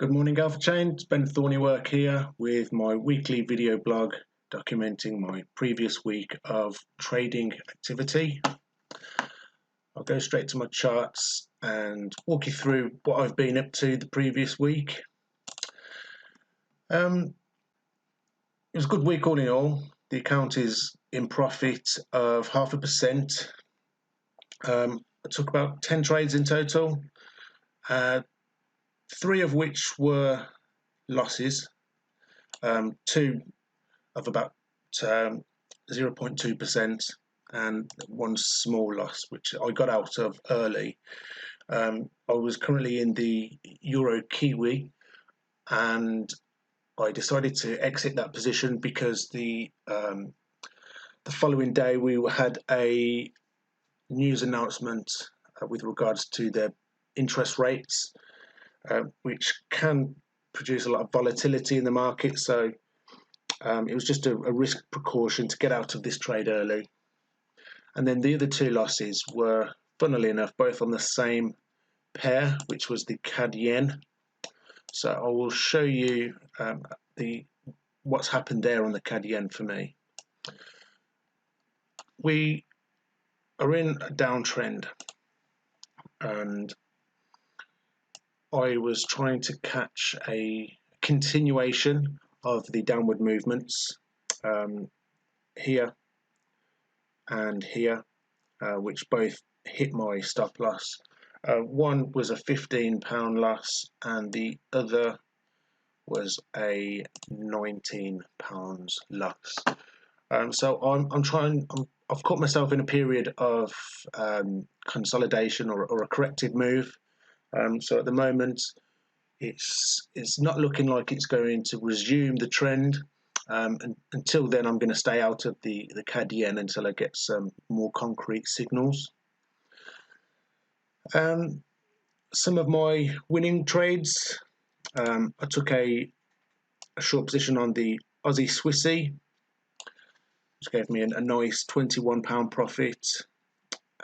Good morning, Alphachain. It's Ben Thornywork here with my weekly video blog documenting my previous week of trading activity. I'll go straight to my charts and walk you through what I've been up to the previous week. It was a good week all in all. The account is in profit of 0.5%. I took about 10 trades in total, 3 of which were losses, 2 of about 0.2%, and 1 small loss which I got out of early. I was currently in the Euro Kiwi, and I decided to exit that position because the following day we had a news announcement with regards to their interest rates, which can produce a lot of volatility in the market. So it was just a risk precaution to get out of this trade early. And then the other 2 losses were, funnily enough, both on the same pair, which was the CAD yen. So I will show you what's happened there on the CAD yen for me. We are in a downtrend, and I was trying to catch a continuation of the downward movements here and here, which both hit my stop loss. One was a £15 loss, and the other was a £19 loss. So I've caught myself in a period of consolidation or a corrective move. So at the moment, it's not looking like it's going to resume the trend. And until then, I'm going to stay out of the CAD yen until I get some more concrete signals. Some of my winning trades, I took a short position on the Aussie Swissy, which gave me a nice £21 profit.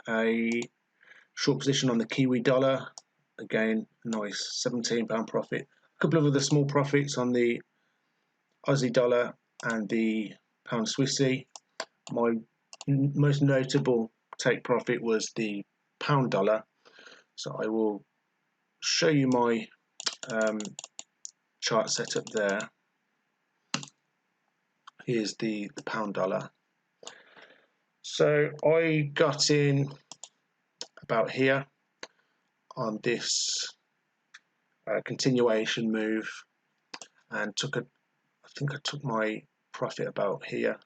A short position on the Kiwi dollar, again a nice £17 profit. A couple of other small profits on the Aussie dollar and the pound Swissy. My most notable take profit was the pound dollar. So I will show you my chart setup there. Here's the pound dollar. So I got in about here on this continuation move, and I think I took my profit about here.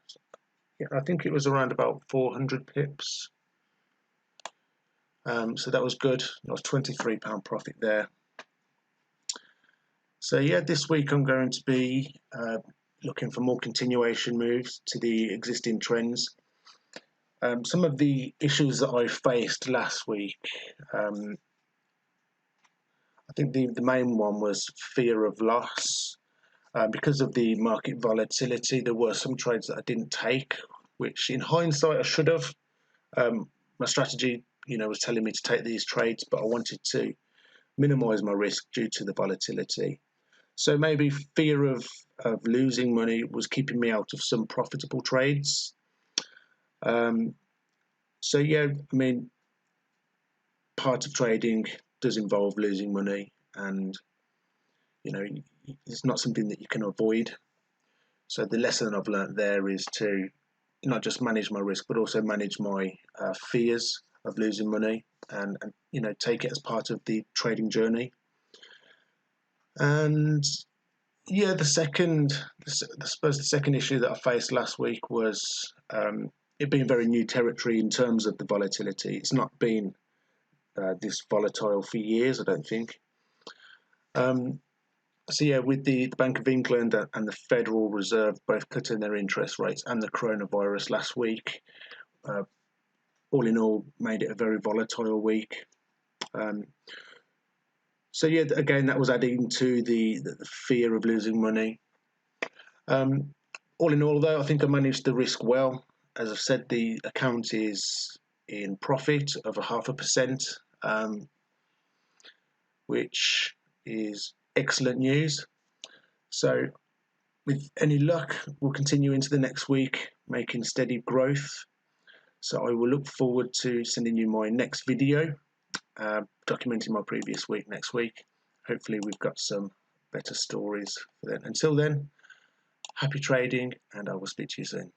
Yeah, I think it was around about 400 pips. So that was good. That was £23 profit there. So yeah, this week I'm going to be looking for more continuation moves to the existing trends. Some of the issues that I faced last week, I think the main one was fear of loss. Because of the market volatility, there were some trades that I didn't take, which in hindsight I should have. My strategy, was telling me to take these trades, but I wanted to minimize my risk due to the volatility. So maybe fear of losing money was keeping me out of some profitable trades. So yeah, I mean, part of trading does involve losing money, and it's not something that you can avoid. So the lesson I've learned there is to not just manage my risk, but also manage my fears of losing money, and take it as part of the trading journey. And yeah, I suppose the second issue that I faced last week was it being very new territory in terms of the volatility. It's not been this volatile for years, I don't think. So yeah, with the Bank of England and the Federal Reserve both cutting their interest rates, and the coronavirus last week, all in all, made it a very volatile week. So yeah, again, that was adding to the fear of losing money. All in all, though, I think I managed the risk well. As I've said, the account is in profit of 0.5%, which is excellent news. So with any luck, we'll continue into the next week, making steady growth. So I will look forward to sending you my next video, documenting my previous week next week. Hopefully we've got some better stories for then. Until then, happy trading, and I will speak to you soon.